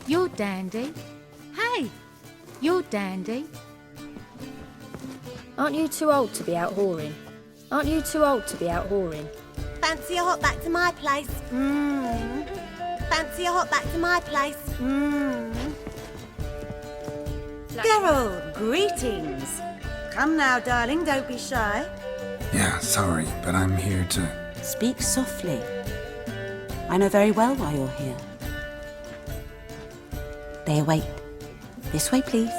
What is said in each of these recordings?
You're dandy. Hey, you're dandy. Aren't you too old to be out whoring? Aren't you too old to be out whoring? Fancy a hot back to my place? Fancy a hot back to my place? Geralt, greetings. Come now, darling, don't be shy. Yeah, sorry, but I'm here to... Speak softly. I know very well why you're here. They await. This way, please.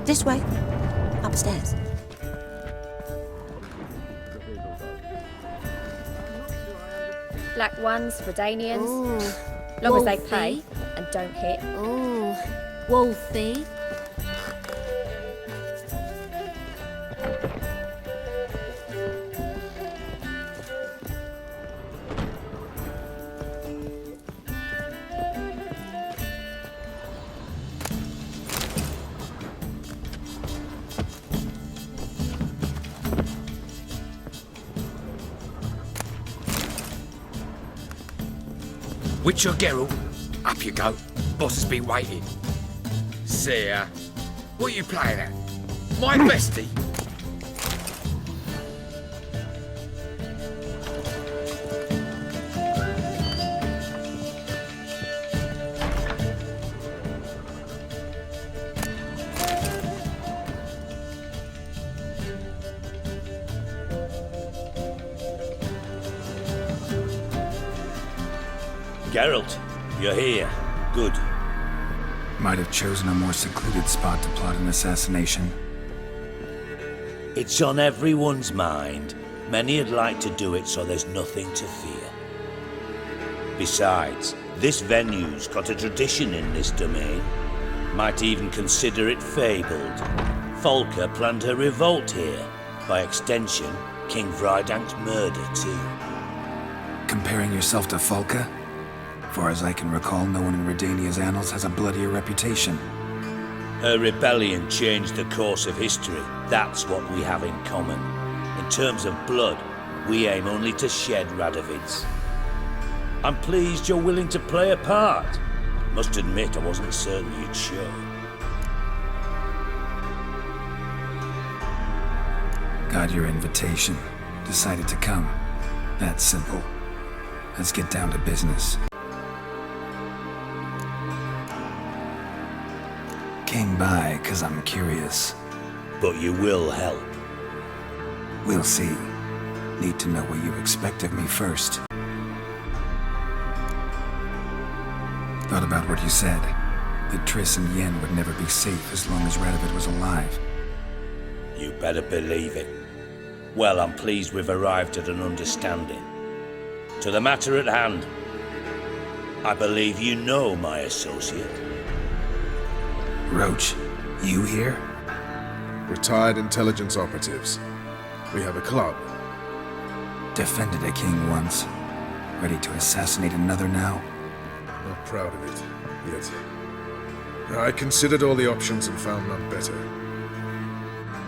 This way. Upstairs. Black ones, Redanians. Ooh. Long as they Wolfie. pay and don't hit. Ooh, Wolfie. Witcher Geralt, up you go. Boss has been waiting. See ya. What are you playing at? My bestie? Geralt, you're here. Good. Might have chosen a more secluded spot to plot an assassination. It's on everyone's mind. Many would like to do it so there's nothing to fear. Besides, this venue's got a tradition in this domain. Might even consider it fabled. Folka planned her revolt here. By extension, King Vrydank's murder too. Comparing yourself to Folka? Far as I can recall, no one in Redania's annals has a bloodier reputation. Her rebellion changed the course of history. That's what we have in common. In terms of blood, we aim only to shed Radovid's. I'm pleased you're willing to play a part. Must admit, I wasn't certain you'd show. Got your invitation. Decided to come. That's simple. Let's get down to business. Came by 'cause I'm curious. But you will help. We'll see. Need to know what you expect of me first. Thought about what you said. That Triss and Yen would never be safe as long as Radovid was alive. You better believe it. Well, I'm pleased we've arrived at an understanding. To the matter at hand, I believe you know my associate. Roche, you here? Retired intelligence operatives. We have a club. Defended a king once. Ready to assassinate another now? Not proud of it, yet. I considered all the options and found none better.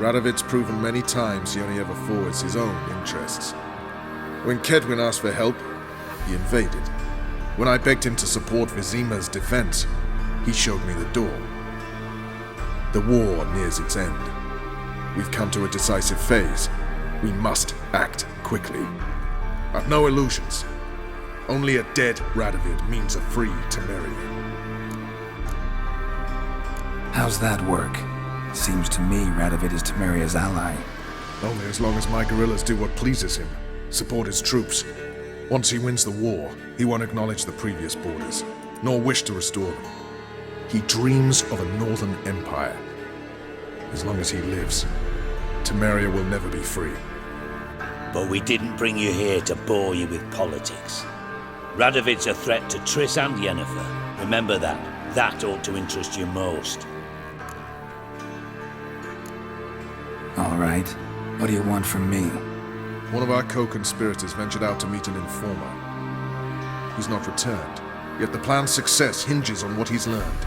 Radovid's proven many times he only ever forwards his own interests. When Kedwin asked for help, he invaded. When I begged him to support Vizima's defense, he showed me the door. The war nears its end. We've come to a decisive phase. We must act quickly. I've no illusions. Only a dead Radovid means a free Temeria. How's that work? Seems to me Radovid is Temeria's ally. Only as long as my guerrillas do what pleases him. Support his troops. Once he wins the war, he won't acknowledge the previous borders, nor wish to restore them. He dreams of a northern empire. As long as he lives, Temeria will never be free. But we didn't bring you here to bore you with politics. Radovid's a threat to Triss and Yennefer. Remember that. That ought to interest you most. All right. What do you want from me? One of our co-conspirators ventured out to meet an informer. He's not returned, yet the plan's success hinges on what he's learned.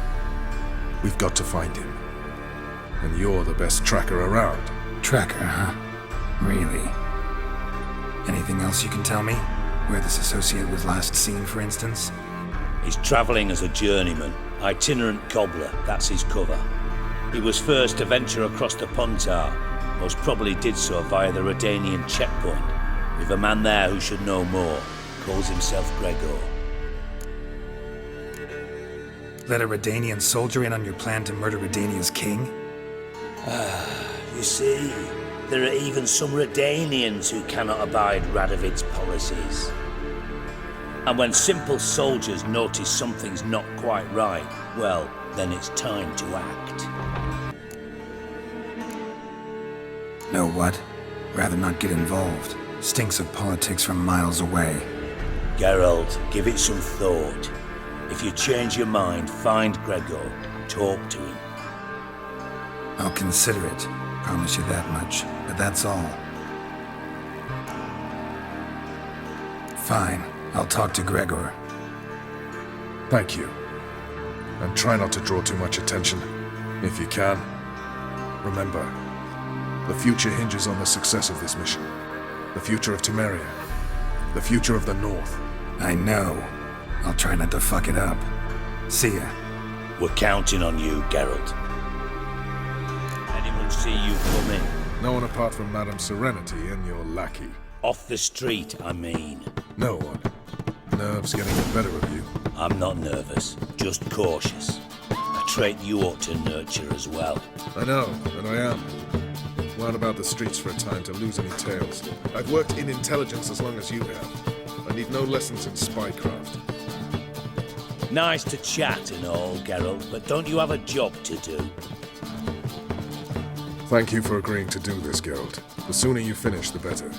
We've got to find him. And you're the best tracker around. Tracker, huh? Really? Anything else you can tell me? Where this associate was last seen, for instance? He's travelling as a journeyman, itinerant cobbler, that's his cover. He was first to venture across the Pontar, most probably did so via the Redanian checkpoint, with a man there who should know more, calls himself Gregor. Let a Redanian soldier in on your plan to murder Redania's king? You see, there are even some Redanians who cannot abide Radovid's policies. And when simple soldiers notice something's not quite right, well, then it's time to act. Know what? Rather not get involved. Stinks of politics from miles away. Geralt, give it some thought. If you change your mind, find Gregor, talk to him. I'll consider it. Promise you that much. But that's all. Fine. I'll talk to Gregor. Thank you. And try not to draw too much attention, if you can. Remember, the future hinges on the success of this mission. The future of Temeria. The future of the North. I know. I'll try not to fuck it up. See ya. We're counting on you, Geralt. Anyone see you come in? No one apart from Madame Serenity and your lackey. Off the street, I mean. No one. Nerves getting the better of you. I'm not nervous, just cautious. A trait you ought to nurture as well. I know, and I am. Wound about the streets for a time to lose any tales. I've worked in intelligence as long as you have. I need no lessons in spycraft. Nice to chat and all, Geralt, but don't you have a job to do? Thank you for agreeing to do this, Geralt. The sooner you finish, the better.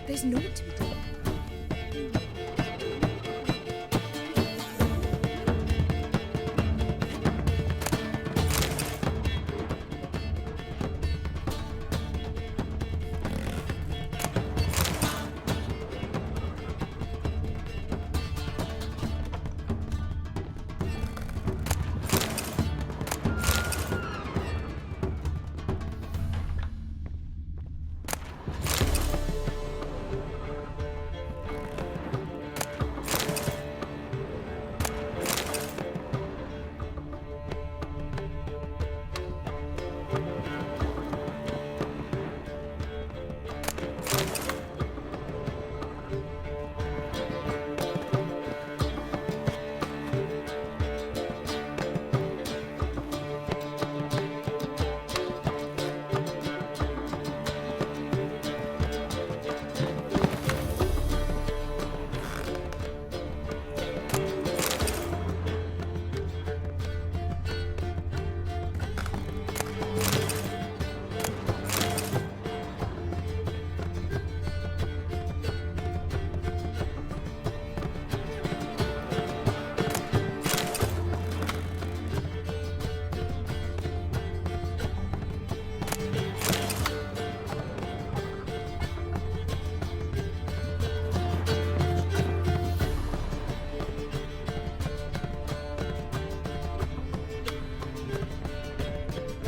There's naught to be done.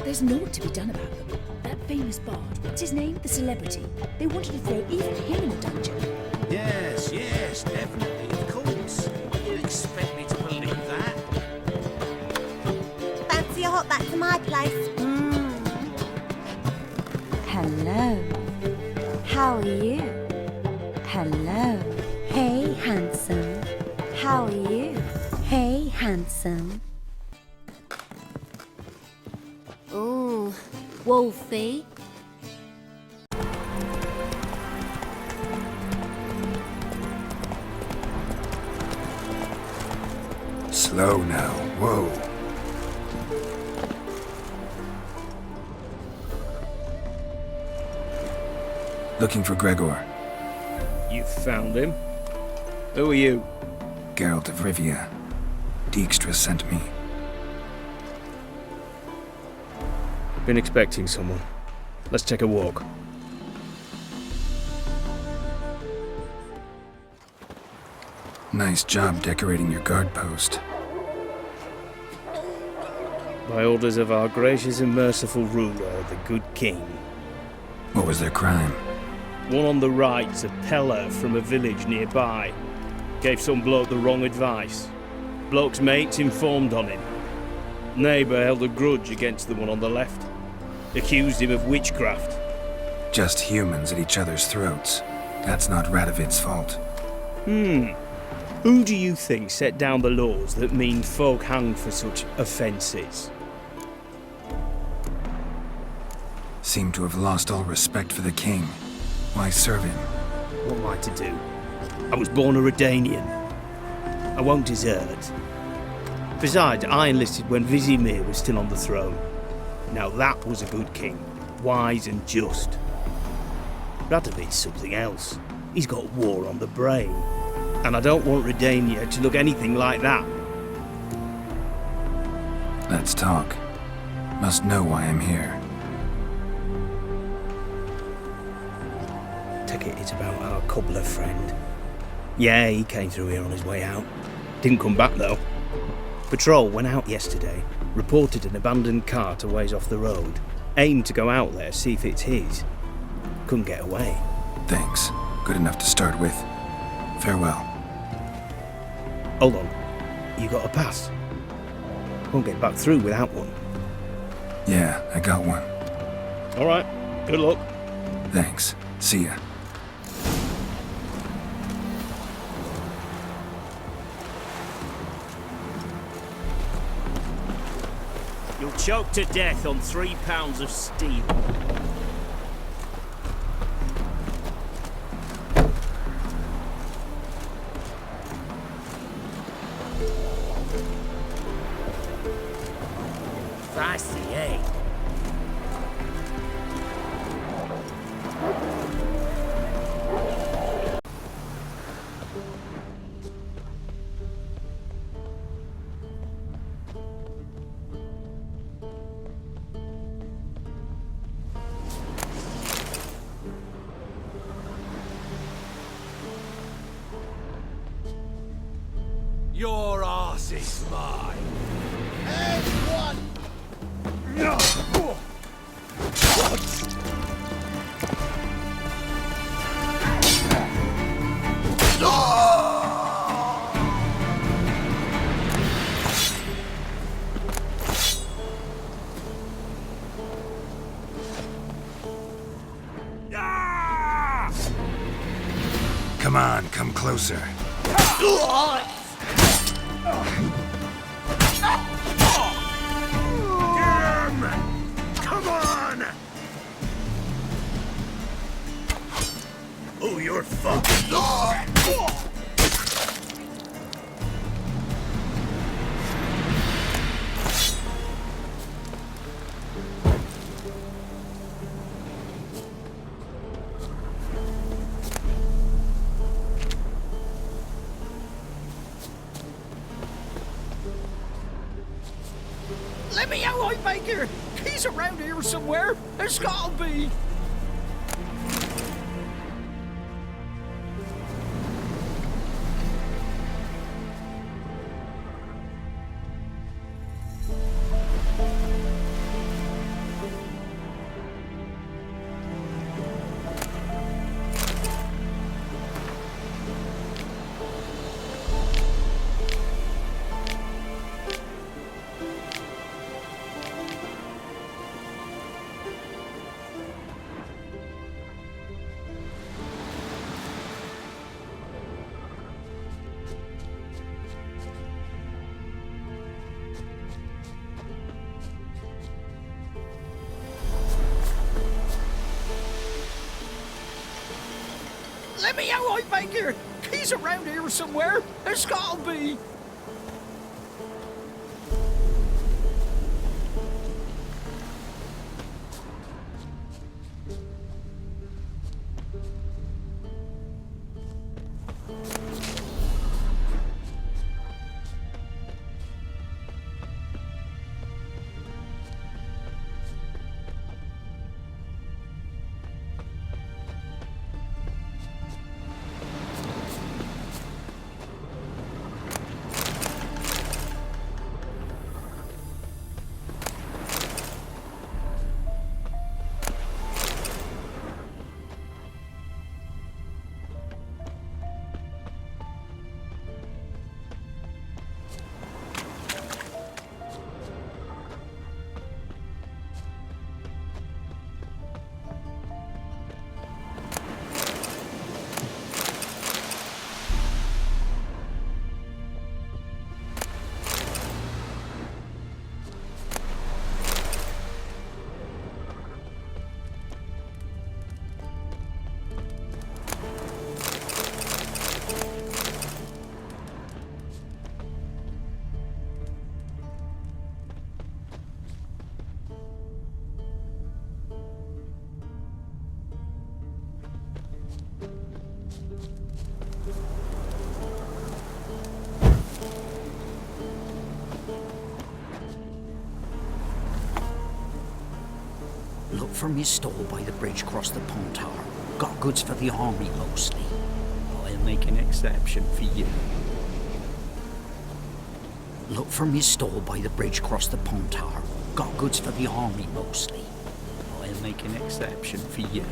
There's naught to be done about them. That famous bard, what's his name? The celebrity. They wanted to throw even him in a dungeon. Yes, yes, definitely, of course. You expect me to believe that? Fancy a hot back to my place? Hello. How are you? Hello. Hey, handsome. How are you? Hey, handsome. Wolfie. Slow now. Whoa. Looking for Gregor. You found him? Who are you? Geralt of Rivia. Dijkstra sent me. Been expecting someone. Let's take a walk. Nice job decorating your guard post. By orders of our gracious and merciful ruler, the good king. What was their crime? One on the right's a Thaler from a village nearby. Gave some bloke the wrong advice. Bloke's mates informed on him. Neighbour held a grudge against the one on the left. Accused him of witchcraft. Just humans at each other's throats. That's not Radovid's fault. Who do you think set down the laws that mean folk hanged for such offences? Seem to have lost all respect for the king. Why serve him? What am I to do? I was born a Redanian. I won't desert. Besides, I enlisted when Vizimir was still on the throne. Now that was a good king, wise and just. Radovid's something else. He's got war on the brain. And I don't want Redania to look anything like that. Let's talk. Must know why I'm here. Take it it's about our cobbler friend. Yeah, he came through here on his way out. Didn't come back though. Patrol went out yesterday, reported an abandoned cart a ways off the road. Aimed to go out there, see if it's his. Couldn't get away. Thanks. Good enough to start with. Farewell. Hold on. You got a pass? Won't get back through without one. Yeah, I got one. Alright, good luck. Thanks. See ya. You'll choke to death on 3 pounds of steel. Fancy, eh? Your arse is mine. Everyone! Come on, come closer. Come on! Oh, you're fucked. Let me out, I beg you! He's around here somewhere! There's gotta be! Let me out, I beg you! He's around here somewhere. There's gotta be. Look for me stall by the bridge across the pond tower. Got goods for the army mostly. I'll make an exception for you. Look for me stall by the bridge across the pond tower. Got goods for the army mostly. I'll make an exception for you.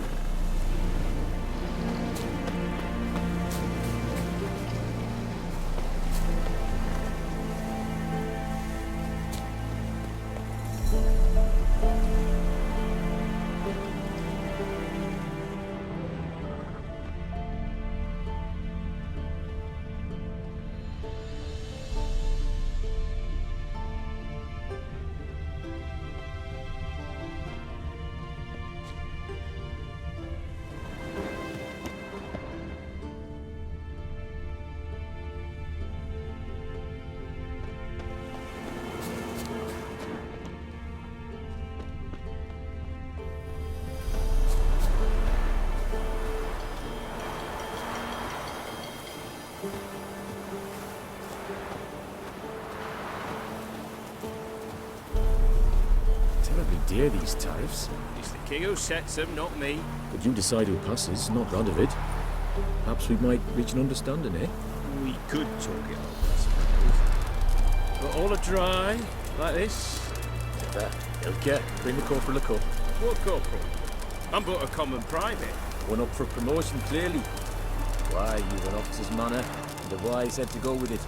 Terribly dear, these tariffs. It's the king who sets them, not me. But you decide who passes, not Radovid. Perhaps we might reach an understanding, eh? We could talk it over, I suppose. But all a dry, like this. Ilke, bring the corporal a cup. What corporal? I'm but a common private. One up for promotion, clearly. Why, you've an officer's manner, and a wise head to go with it.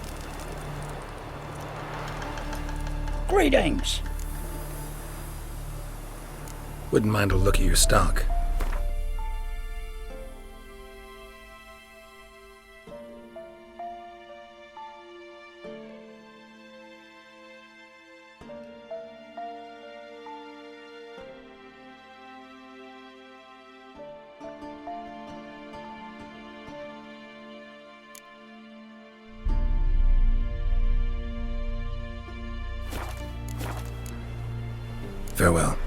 Greetings! Wouldn't mind a look at your stock. Farewell.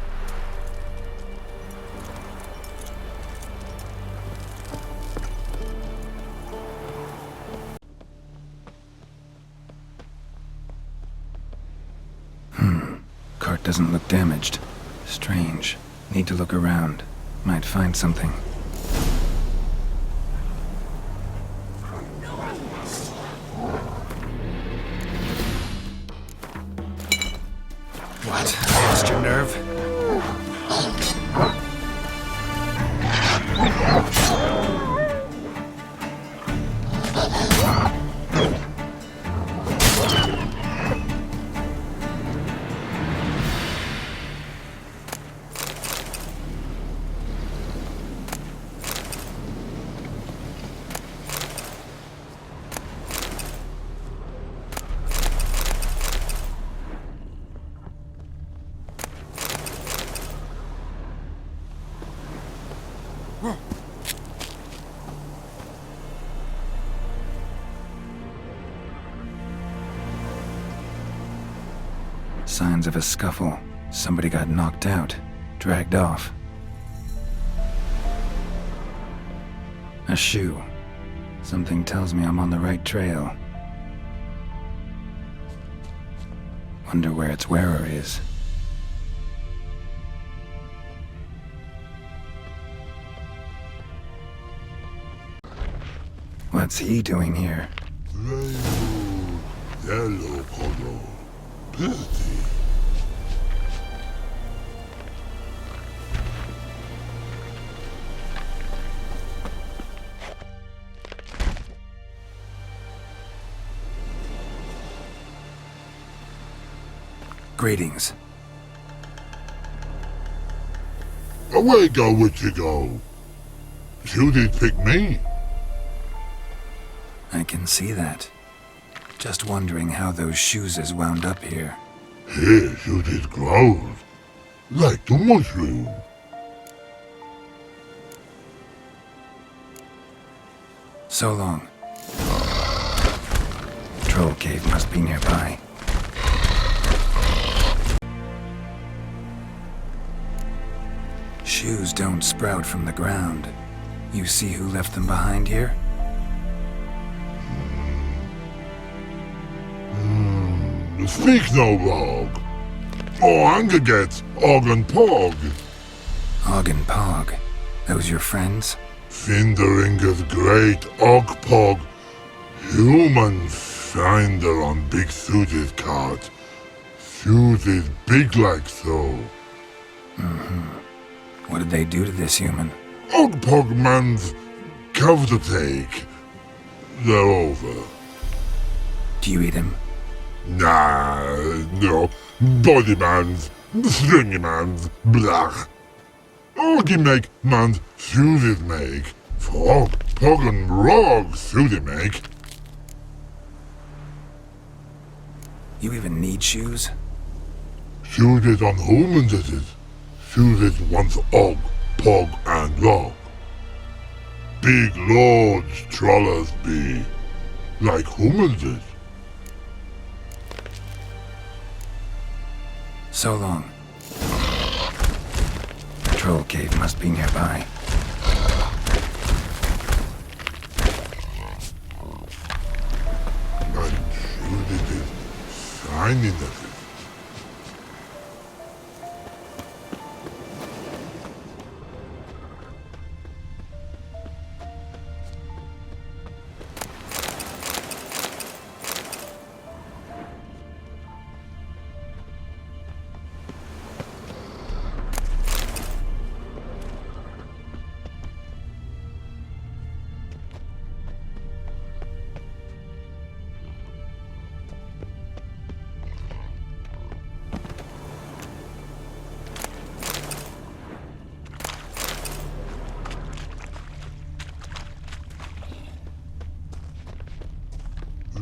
Cart doesn't look damaged. Strange. Need to look around. Might find something. What? Lost your nerve? Signs of a scuffle. Somebody got knocked out, dragged off. A shoe. Something tells me I'm on the right trail. Wonder where its wearer is. What's he doing here? Yellow color. Pretty. Greetings. Away go, witchy go. You did pick me. I can see that. Just wondering how those shoes is wound up here. Here you did grow. Like the mushroom. So long. Troll cave must be nearby. Shoes don't sprout from the ground. You see who left them behind here? Speak no, Rogg. Oh, anger gets Ogg and Pogg. Ogg and Pogg. Those your friends? Finderinger's great Ogg Pogg. Human finder on Big Suzy's cart. Suzy's big like so. What did they do to this human? Ogg Pogg man's cover to take. They're over. Do you eat him? Nah, no. Body man's, stringy man's, blach. Oggy make man's Suzy's make. For Pogg and Rogg Suzy make. You even need shoes? Suzy's on humans it is. Suzy's once Ogg, Pogg and Rogg. Big lords trollers be. Like humans is. So long. Troll cave must be nearby. And Suzy is shining at it.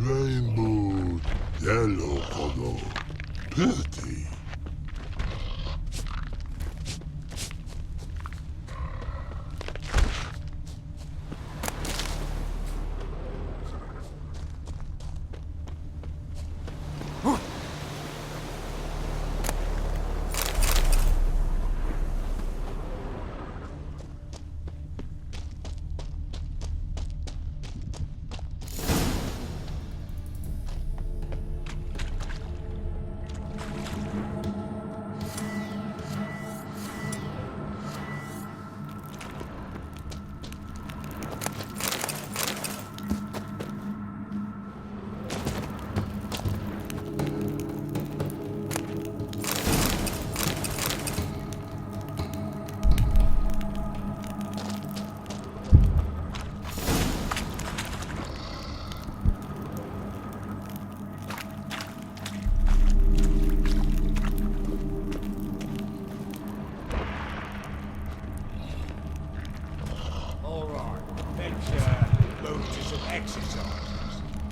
Rainbow yellow color. Pretty.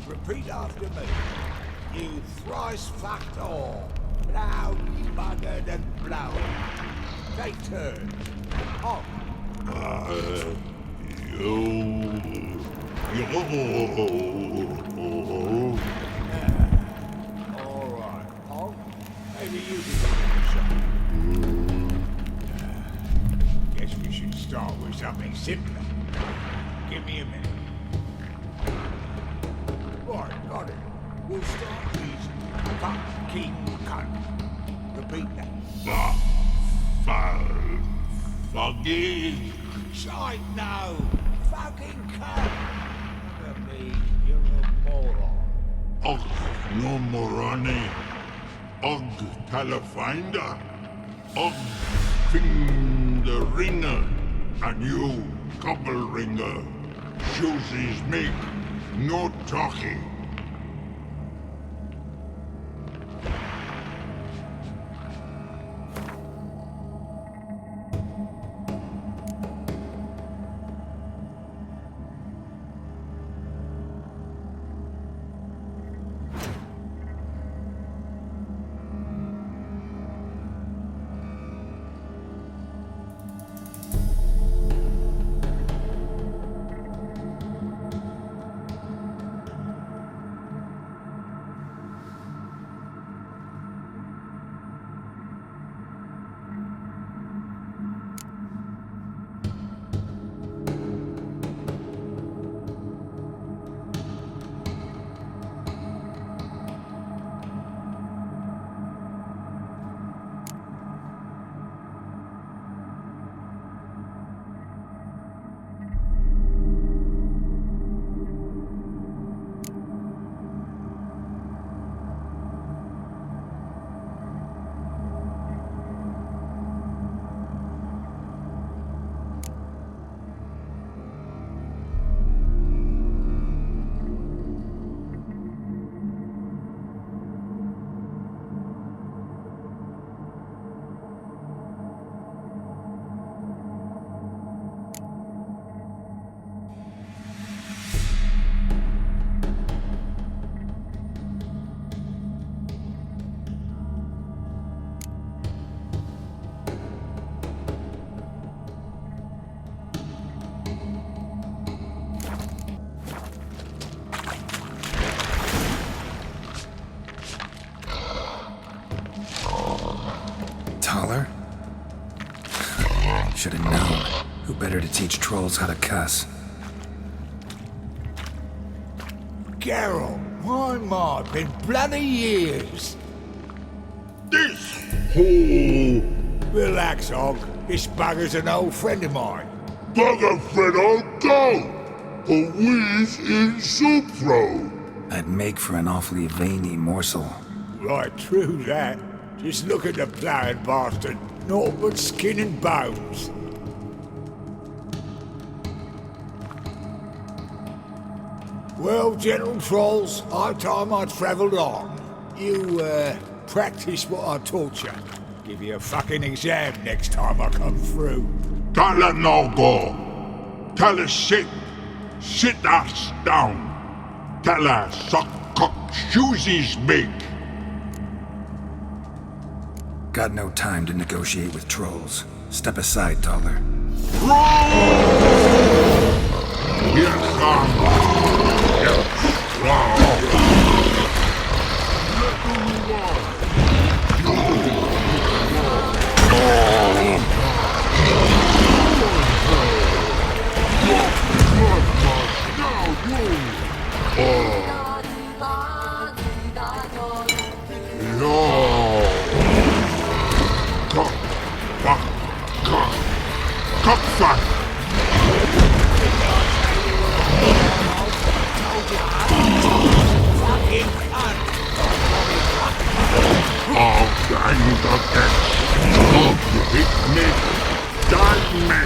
Repeat after me. You thrice fucked all. Blow, buggered and blown. Take turns. On. Alright, Pogg. Maybe something simpler. Give me a minute. Right, got it. We'll start easy. Fuck, keep, cunt. Repeat that. Foggy. Shite, no. Fucking cunt. Look at me, you're a moron. Og no moroni. Og telefinder. Og finger-ringer. And you, couple-ringer. Shoesies make no talking. Thaler? Should have known. Who better to teach trolls how to cuss? Geralt, my, been bloody years. This whole... Relax, Hogg. This bugger's an old friend of mine. Bugger friend I'll go! A wheeze in soup throw. I'd make for an awfully veiny morsel. Right, true that. Just look at the ploughing bastard. Naught but skin and bones. Well, gentle trolls, high time I travelled on. You, practice what I taught you. Give you a fucking exam next time I come through. Thaler no go. Thaler sit. Sit us down. Thaler suck cock shoesies make. Got no time to negotiate with trolls. Step aside, Thaler. Cockfuck! Oh, dang the catch! Oh, hit me! Die me!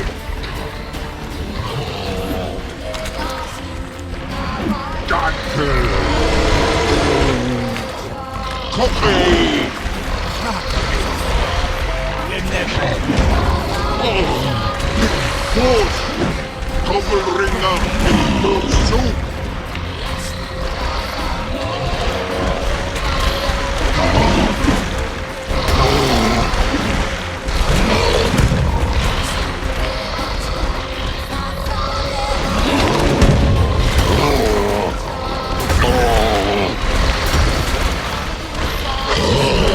Dackel! Cookie! Oh! Force! Cobbler-ringer in your soup! Oh!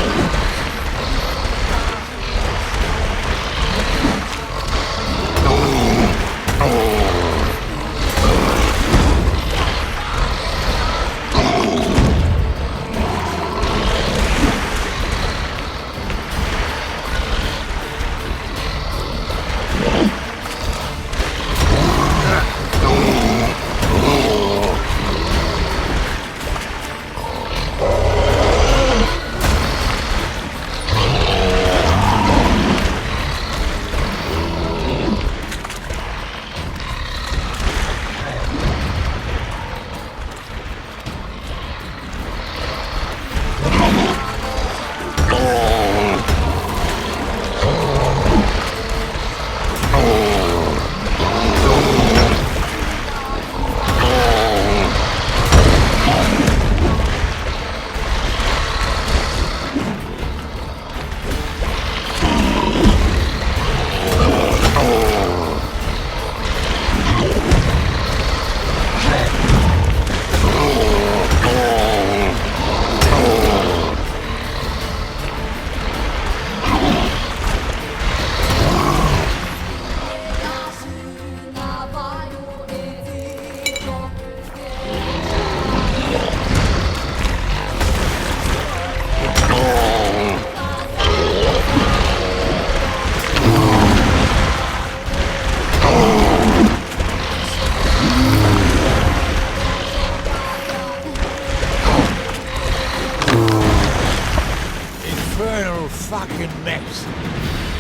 infernal fucking mess.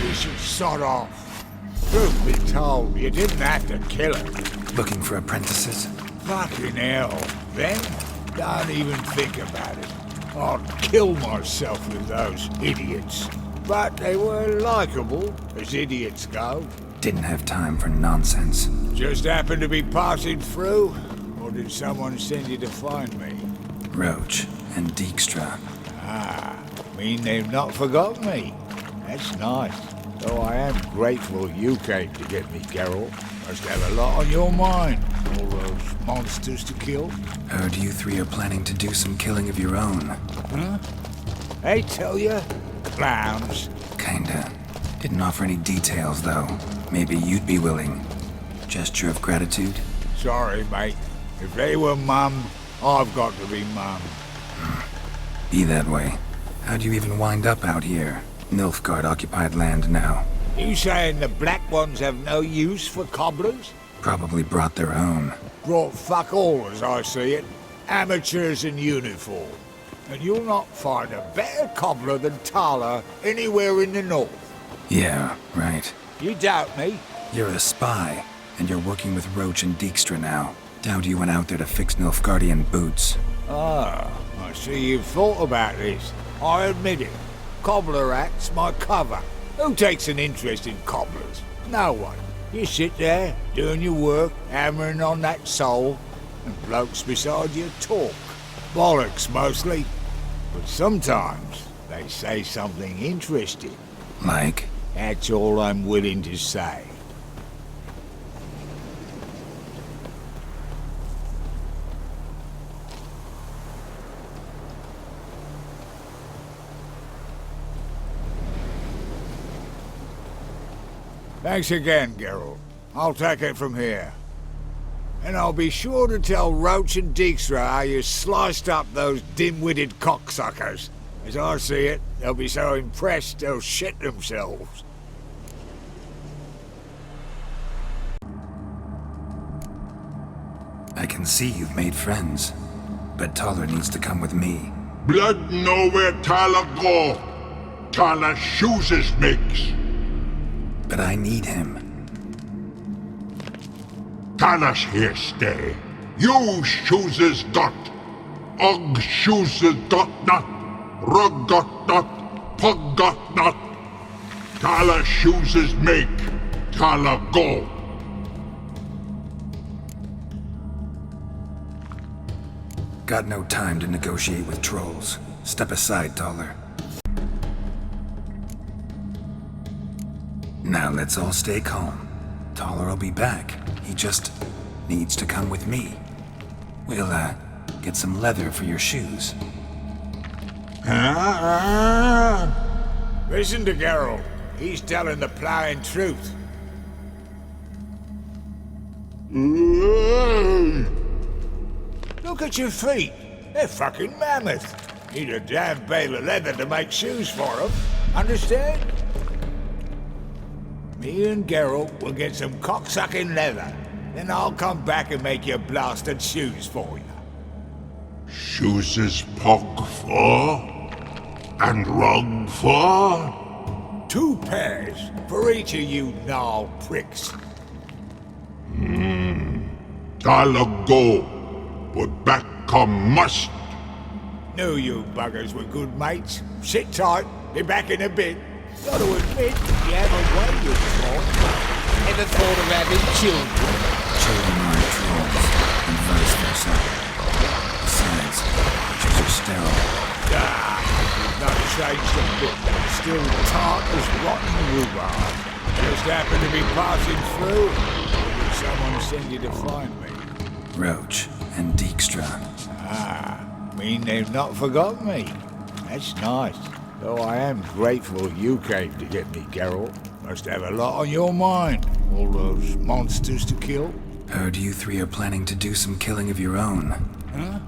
You should sod off. Truth be told, you didn't have to kill her. Looking for apprentices? Fucking hell. Then, don't even think about it. I'd kill myself with those idiots. But they were likeable, as idiots go. Didn't have time for nonsense. Just happened to be passing through? Or did someone send you to find me? Roche and Dijkstra. Ah, mean they've not forgotten me. That's nice. Though I am grateful you came to get me, Geralt. Must have a lot on your mind. All those monsters to kill. Heard you three are planning to do some killing of your own. Huh? They tell you? Clowns. Kinda. Didn't offer any details, though. Maybe you'd be willing. Gesture of gratitude? Sorry, mate. If they were mum, I've got to be mum. Be that way. How'd you even wind up out here? Nilfgaard-occupied land now. You saying the black ones have no use for cobblers? Probably brought their own. Brought fuck all, as I see it. Amateurs in uniform. And you'll not find a better cobbler than Thaler anywhere in the north. Yeah, right. You doubt me? You're a spy, and you're working with Roche and Dijkstra now. Doubt you went out there to fix Nilfgaardian boots. Ah, I see you've thought about this. I admit it. Cobbler act's my cover. Who takes an interest in cobblers? No one. You sit there, doing your work, hammering on that sole, and blokes beside you talk. Bollocks, mostly. But sometimes they say something interesting. Like? That's all I'm willing to say. Thanks again, Geralt. I'll take it from here. And I'll be sure to tell Roche and Dijkstra how you sliced up those dim-witted cocksuckers. As I see it, they'll be so impressed they'll shit themselves. I can see you've made friends, but Thaler needs to come with me. Blood know where Thaler go. Thaler chooses makes. But I need him. Thaler's here stay. You chooses dot. Og chooses dot not. Rogg got not. Pogg got not. Thaler chooses make. Thaler go. Got no time to negotiate with trolls. Step aside, Thaler. Now let's all stay calm. Thaler will be back. He just needs to come with me. We'll, get some leather for your shoes. Listen to Geralt. He's telling the plain truth. Look at your feet. They're fucking mammoth. Need a damn bale of leather to make shoes for them. Understand? Me and Geralt will get some cocksucking leather. Then I'll come back and make your blasted shoes for you. Shoes is Pogg for? And Rogg for? 2 pairs for each of you gnarl pricks. Thaler go, but back come must. Knew you buggers were good mates. Sit tight, be back in a bit. Got to admit, you have a way with talk. Ever thought of having children? Children are trolls, and vice versa. Besides, witches are sterile. You've not changed a bit. Still tart as rotten rhubarb. Just happened to be passing through. Or did someone send you to find me? Roche and Dijkstra. Ah, mean they've not forgotten me. That's nice. Though I am grateful you came to get me, Geralt. Must have a lot on your mind. All those monsters to kill. Heard you three are planning to do some killing of your own. Huh?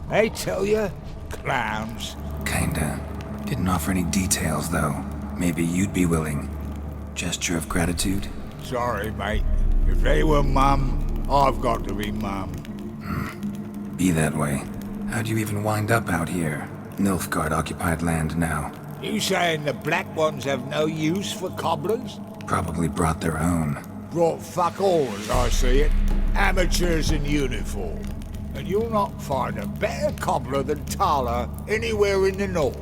They tell you? Clowns. Kinda. Didn't offer any details, though. Maybe you'd be willing. Gesture of gratitude? Sorry, mate. If they were mum, I've got to be mum. Be that way. How'd you even wind up out here? Nilfgaard-occupied land now. You saying the black ones have no use for cobblers? Probably brought their own. Brought fuck all, as I see it. Amateurs in uniform. And you'll not find a better cobbler than Thaler anywhere in the north.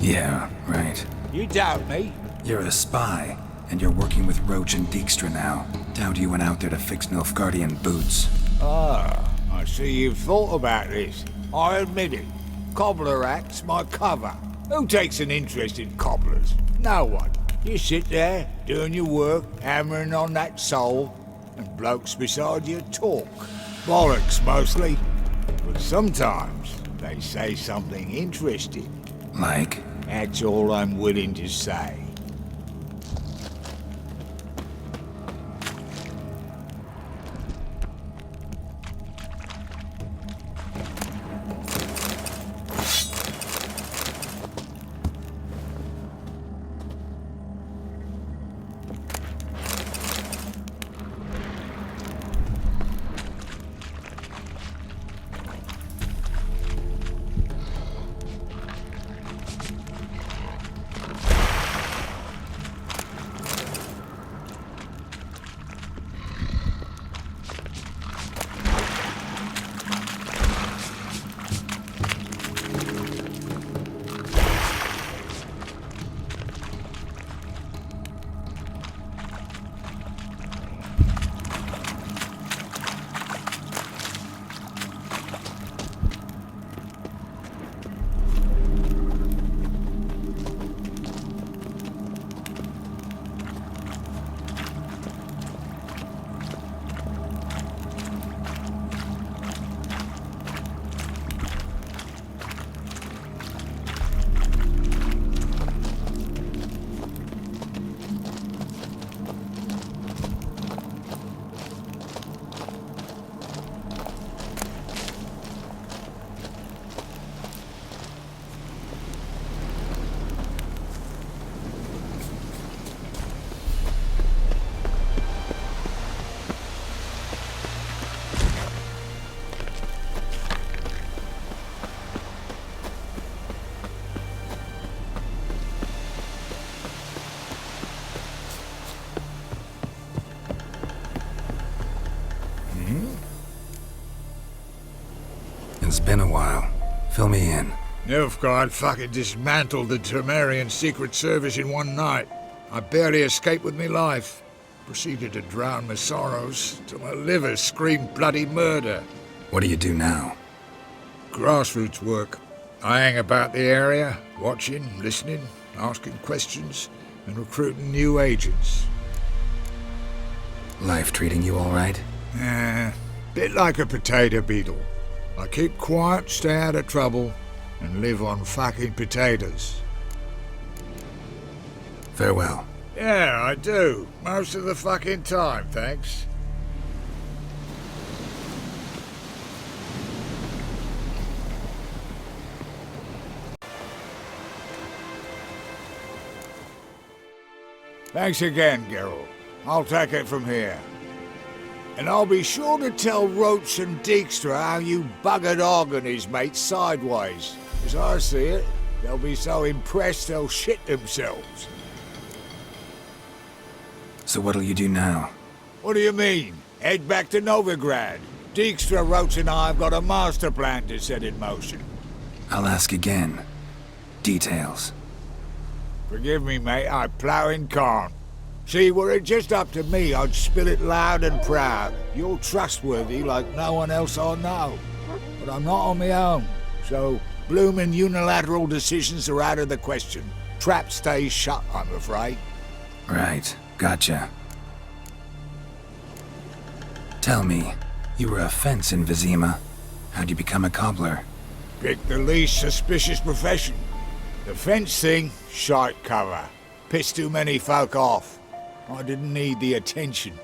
Yeah, right. You doubt me? You're a spy, and you're working with Roche and Dijkstra now. Doubt you went out there to fix Nilfgaardian boots. Ah, I see you've thought about this. I admit it. Cobbler act's my cover. Who takes an interest in cobblers? No one. You sit there, doing your work, hammering on that sole, and blokes beside you talk. Bollocks, mostly. But sometimes they say something interesting. Like? That's all I'm willing to say. It's been a while. Fill me in. Nilfgaard fucking dismantled the Temerian Secret Service in one night. I barely escaped with me life. Proceeded to drown my sorrows till my liver screamed bloody murder. What do you do now? Grassroots work. I hang about the area, watching, listening, asking questions, and recruiting new agents. Life treating you all right? Bit like a potato beetle. I keep quiet, stay out of trouble, and live on fucking potatoes. Farewell. Yeah, I do. Most of the fucking time, thanks. Thanks again, Geralt. I'll take it from here. And I'll be sure to tell Roche and Dijkstra how you buggered Hogg and his mates sideways. As I see it, they'll be so impressed they'll shit themselves. So what'll you do now? What do you mean? Head back to Novigrad. Dijkstra, Roche and I have got a master plan to set in motion. I'll ask again. Details. Forgive me, mate, I plough in calm. See, were it just up to me, I'd spill it loud and proud. You're trustworthy like no one else I know. But I'm not on my own, so bloomin' unilateral decisions are out of the question. Trap stays shut, I'm afraid. Right, gotcha. Tell me, you were a fence in Vizima. How'd you become a cobbler? Pick the least suspicious profession. The fence thing, shite cover. Pissed too many folk off. I didn't need the attention.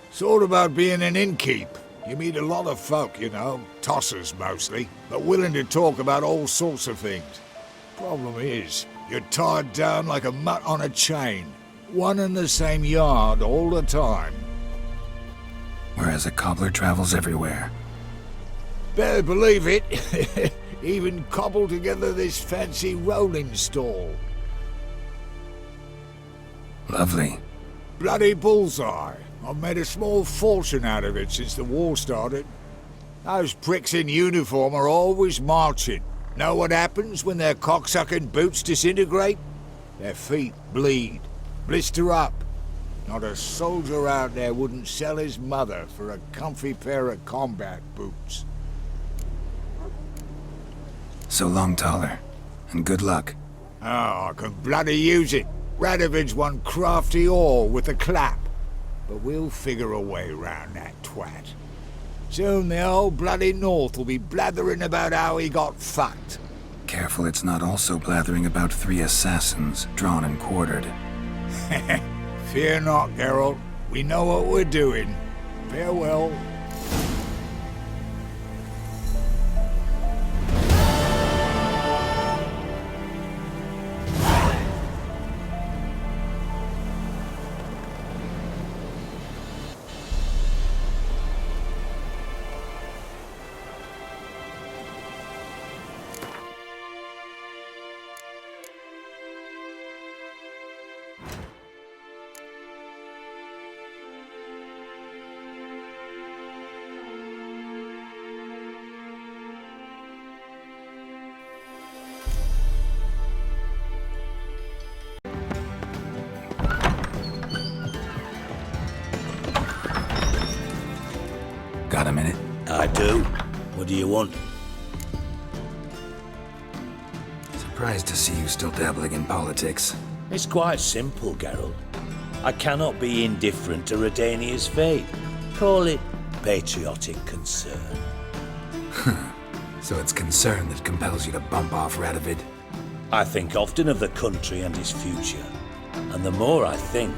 It's all about being an innkeep. You meet a lot of folk, you know, tossers mostly, but willing to talk about all sorts of things. Problem is, you're tied down like a mutt on a chain. One and the same yard all the time. Whereas a cobbler travels everywhere. Better believe it. Even cobbled together this fancy rolling stall. Lovely. Bloody bullseye. I've made a small fortune out of it since the war started. Those pricks in uniform are always marching. Know what happens when their cocksucking boots disintegrate? Their feet bleed, blister up. Not a soldier out there wouldn't sell his mother for a comfy pair of combat boots. So long, Thaler. And good luck. Oh, I can bloody use it. Radovid's one crafty ore with a clap. But we'll figure a way round that twat. Soon the whole bloody North will be blathering about how he got fucked. Careful it's not also blathering about 3 assassins, drawn and quartered. Fear not, Geralt. We know what we're doing. Farewell. Got a minute? I do. What do you want? Surprised to see you still dabbling in politics. It's quite simple, Geralt. I cannot be indifferent to Redania's fate. Call it patriotic concern. So it's concern that compels you to bump off Radovid? I think often of the country and its future. And the more I think,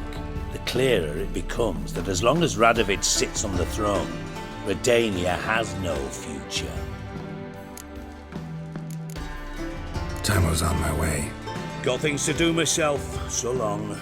the clearer it becomes that as long as Radovid sits on the throne, Redania has no future. Time was on my way. Got things to do myself. So long.